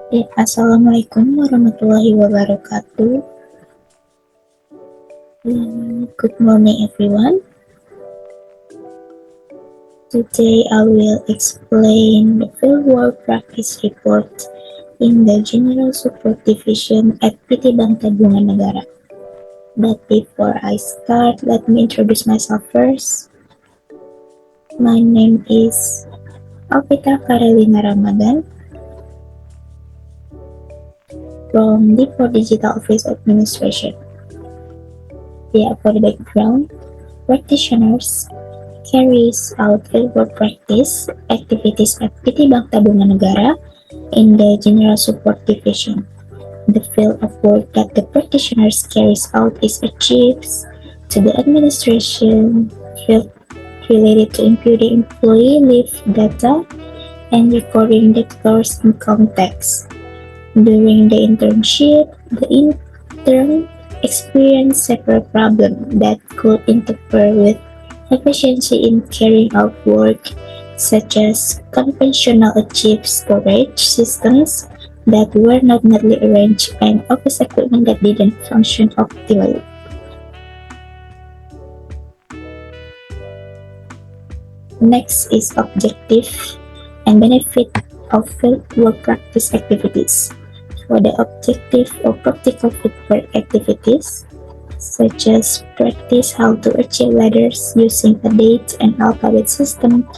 Assalamualaikum warahmatullahi wabarakatuh. Good morning, everyone. Today I will explain the Fieldwork practice report in the General Support Division at PT Bank Tabungan Negara. But before I start, let me introduce myself first. My name is Alvita Karelina Ramadan from the Digital Office Administration. For the background, practitioners carries out fieldwork practice activities at PT Bank Tabungan Negara in the General Support Division. The field of work that the practitioners carries out is achieves to the administration field related to imputing employee leave data and recording the gross income tax. During the internship, the intern experienced several problems that could interfere with efficiency in carrying out work, such as conventional achieved storage systems that were not neatly arranged and office equipment that didn't function optimally. Next is objective and benefit of fieldwork practice activities. For the objective of practical fieldwork activities, such as practice how to achieve letters using a date and alphabet system,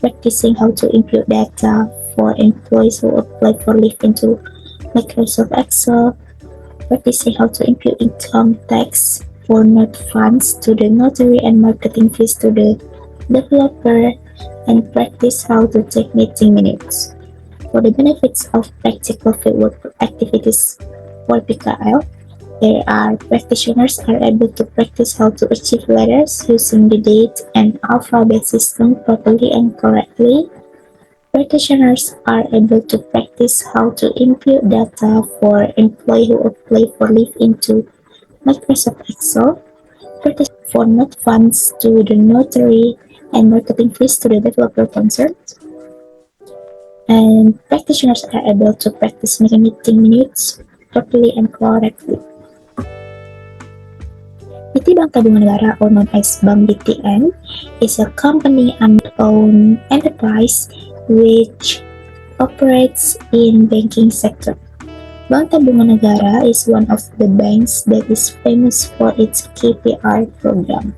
practicing how to input data for employees who apply for leave into Microsoft Excel, practicing how to input income tax for note funds to the notary and marketing fees to the developer, and practice how to take meeting minutes. For the benefits of practical fieldwork activities for PKL, there are practitioners are able to practice how to achieve letters using the date and alphabet system properly and correctly. Practitioners are able to practice how to input data for employee who apply for leave into Microsoft Excel. Practice for note funds to the notary and marketing fees to the developer concerned. And practitioners are able to practice making meeting minutes properly and correctly. PT Bank Tabungan Negara, or known as Bank BTN, is a company-owned enterprise which operates in banking sector. Bank Tabungan Negara is one of the banks that is famous for its KPR program.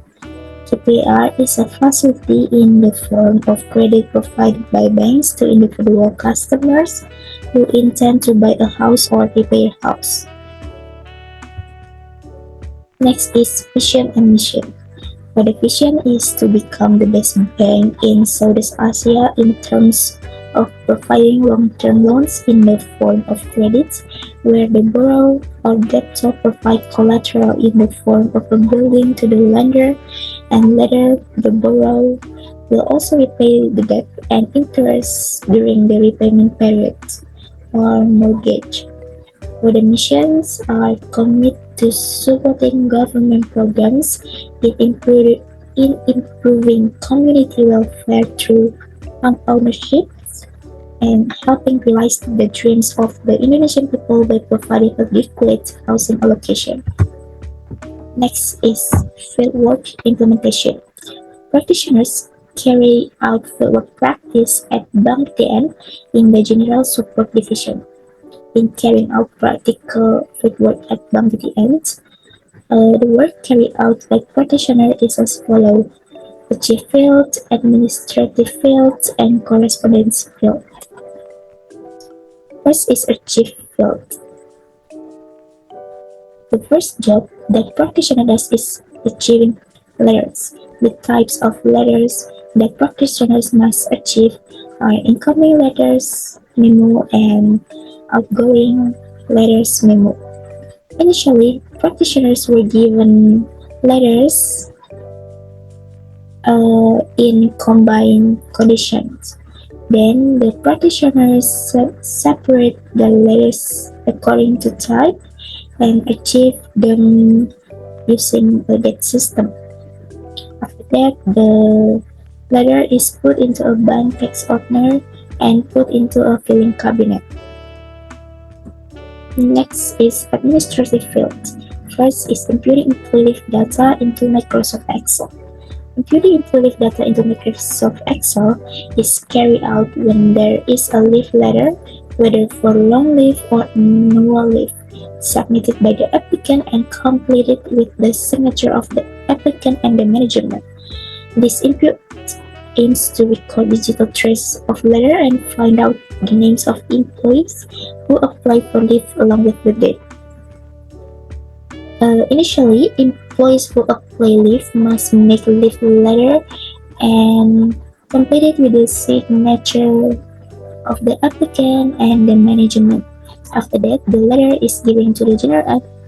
KPR is a facility in the form of credit provided by banks to individual customers who intend to buy a house or repair a house. Next is vision and mission. For the vision is to become the best bank in Southeast Asia in terms of providing long-term loans in the form of credits, where the borrower or debtor provide collateral in the form of a building to the lender, and later the borrower will also repay the debt and interest during the repayment period or mortgage. For the missions are committed to supporting government programs in improving community welfare through home ownership and helping realize the dreams of the Indonesian people by providing adequate housing allocation. Next is fieldwork implementation. Practitioners carry out fieldwork practice at Bank TN in the General Support Division. In carrying out practical fieldwork at Bank TN, the work carried out by practitioner is as follows: achieve field, administrative field, and correspondence field. First is achieve field. The first job that practitioner does is achieving letters. The types of letters that practitioners must achieve are incoming letters, memo, and outgoing letters, memo. Initially, practitioners were given letters in combined conditions. Then the practitioners separate the letters according to type and achieve them using the date system. After that, the letter is put into a bank text opener and put into a filing cabinet. Next is administrative field. First is imputing employee data into Microsoft Excel. Imputing employee data into Microsoft Excel is carried out when there is a leave letter, whether for long leave or annual leave, submitted by the applicant and completed with the signature of the applicant and the management. This input aims to record digital trace of letter and find out the names of employees who apply for leave along with the date. Initially, employees who apply leave must make a leave letter and complete it with the signature of the applicant and the management. After that, the letter is given to the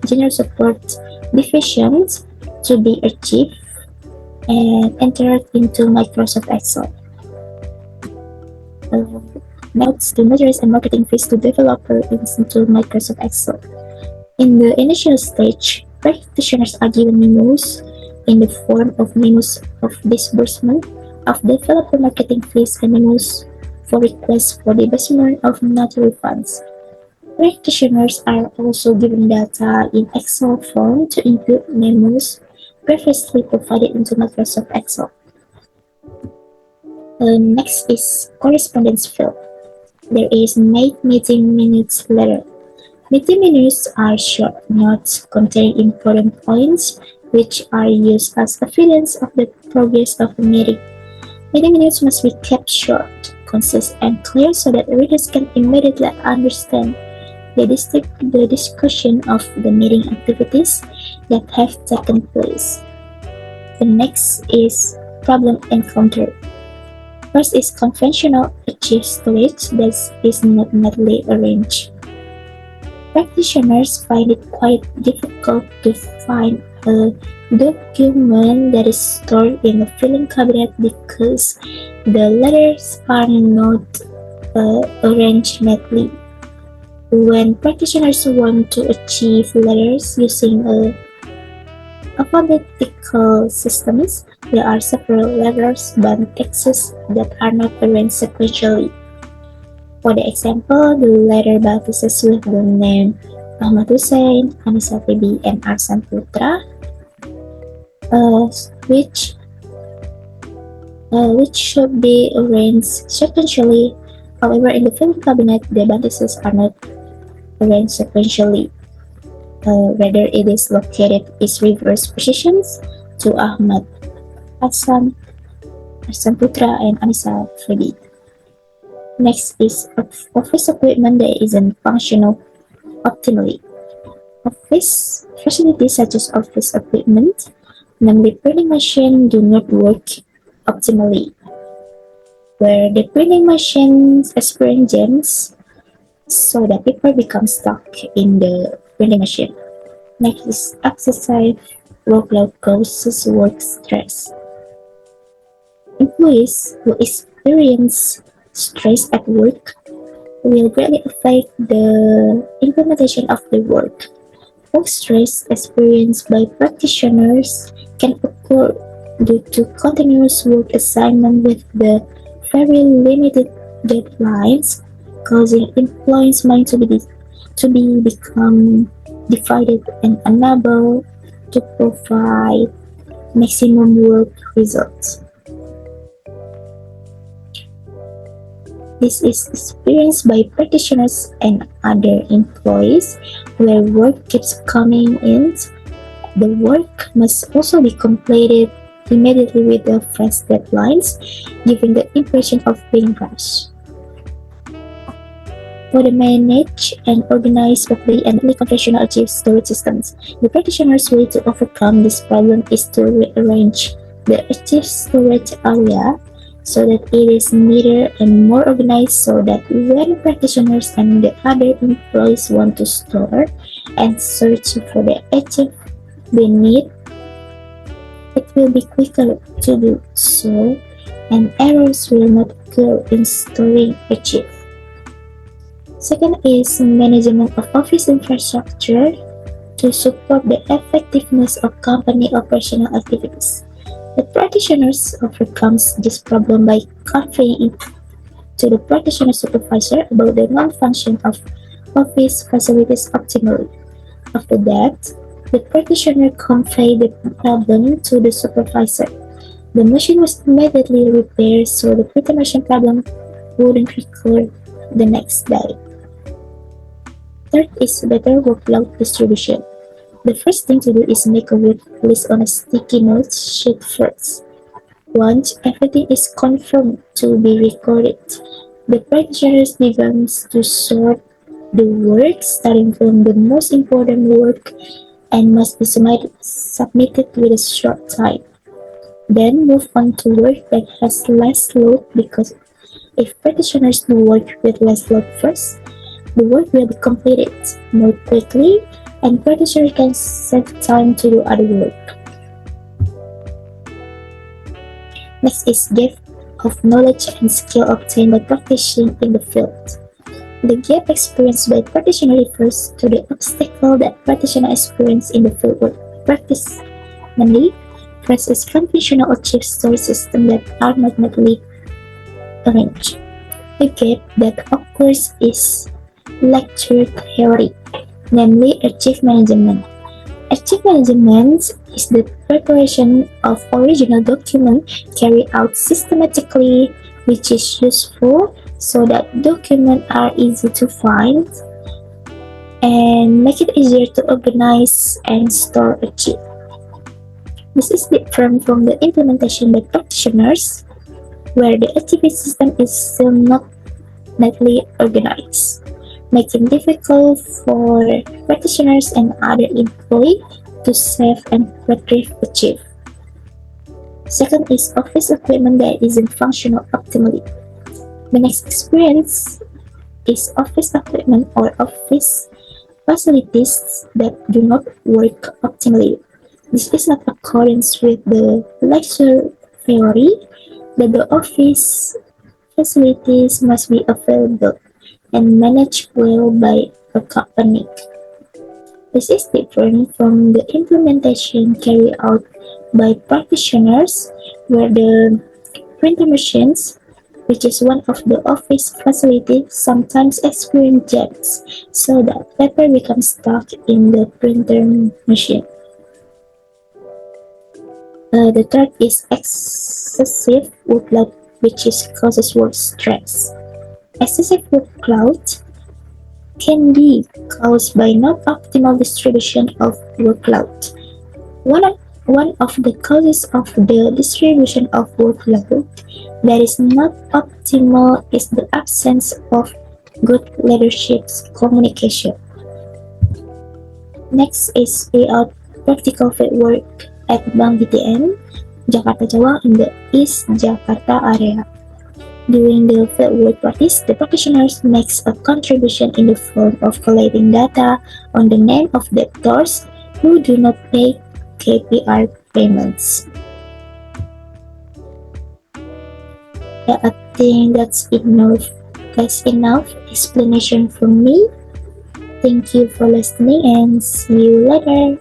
general support divisions to be archived and entered into Microsoft Excel. Notes the measures and marketing fees to developer into Microsoft Excel. In the initial stage, practitioners are given memos in the form of memos of disbursement of developer marketing fees and memos for requests for disbursement of not refunds. Practitioners are also given data in Excel form to input memos previously provided into Microsoft Excel. Next is correspondence field. There is meeting minutes letter. Meeting minutes are short notes containing important points which are used as evidence of the progress of the meeting. Meeting minutes must be kept short, concise, and clear so that readers can immediately understand the discussion of the meeting activities that have taken place. The next is problem encountered. First is conventional archive storage that is not neatly arranged. Practitioners find it quite difficult to find a document that is stored in a filing cabinet because the letters are not arranged neatly. When practitioners want to achieve letters using alphabetical systems, there are several letters and texts that are not arranged sequentially. For the example, the letter baptizes with the name Ahmad Hussein, Anissa Tibi, and Arsan Putra, which should be arranged sequentially. However, in the filing cabinet, the baptizes are not arranged sequentially. Rather, it is located in reverse positions to Ahmad, Arsan Putra, and Anissa Tibi. Next is office equipment that isn't functional optimally. Office facilities such as office equipment, namely printing machine, do not work optimally. Where the printing machines experience jams, so that paper becomes stuck in the printing machine. Next is excessive workload causes work stress. Employees who experience stress at work will greatly affect the implementation of the work. Work stress experienced by practitioners can occur due to continuous work assignment with the very limited deadlines, causing employees' mind to become divided and unable to provide maximum work results. This is experienced by practitioners and other employees where work keeps coming in. The work must also be completed immediately with the fast deadlines, giving the impression of being rushed. For the manage and organize properly and conventional archive storage systems, the practitioner's way to overcome this problem is to rearrange the archive storage area so that it is neater and more organized, so that when practitioners and the other employees want to store and search for the archive they need, it will be quicker to do so, and errors will not occur in storing archive. Second is management of office infrastructure to support the effectiveness of company operational activities. The practitioners overcomes this problem by conveying it to the practitioner supervisor about the non-function of office facilities optimally. After that, the practitioner conveyed the problem to the supervisor. The machine was immediately repaired so the printer machine problem wouldn't recur the next day. Third is better workload distribution. The first thing to do is make a work list on a sticky note sheet first. Once everything is confirmed to be recorded, the practitioner begins to sort the work starting from the most important work and must be submitted with a short time. Then move on to work that has less load because if practitioners do work with less load first, the work will be completed more quickly and practitioners can save time to do other work. Next is gap of knowledge and skill obtained by practicing in the field. The gap experienced by practitioner refers to the obstacle that practitioner experience in the fieldwork practice. Namely, first is conventional achieved story systems that are mathematically arranged. The gap that occurs is lecture theory, namely achieve management. Achieve management is the preparation of original document carried out systematically, which is useful so that documents are easy to find and make it easier to organize and store achieve. This is different from the implementation by practitioners, where the activity system is still not neatly organized, making it difficult for practitioners and other employees to save and retrieve achieve. Second is office equipment that isn't functional optimally. The next experience is office equipment or office facilities that do not work optimally. This is not accordance with the lecture theory that the office facilities must be available and managed well by a company. This is different from the implementation carried out by practitioners where the printer machines, which is one of the office facilities, sometimes experience jams so that paper becomes stuck in the printer machine. The third is excessive workload, which causes work stress. Excessive workload can be caused by not optimal distribution of workload. One of the causes of the distribution of workload that is not optimal is the absence of good leadership communication. Next is layout practical fieldwork at Bank BTN, Jakarta Cawang in the East Jakarta area. During the fieldwork practice, the practitioners makes a contribution in the form of collecting data on the name of debtors who do not pay KPR payments. Yeah, I think that's enough. That's enough explanation from me. Thank you for listening and see you later.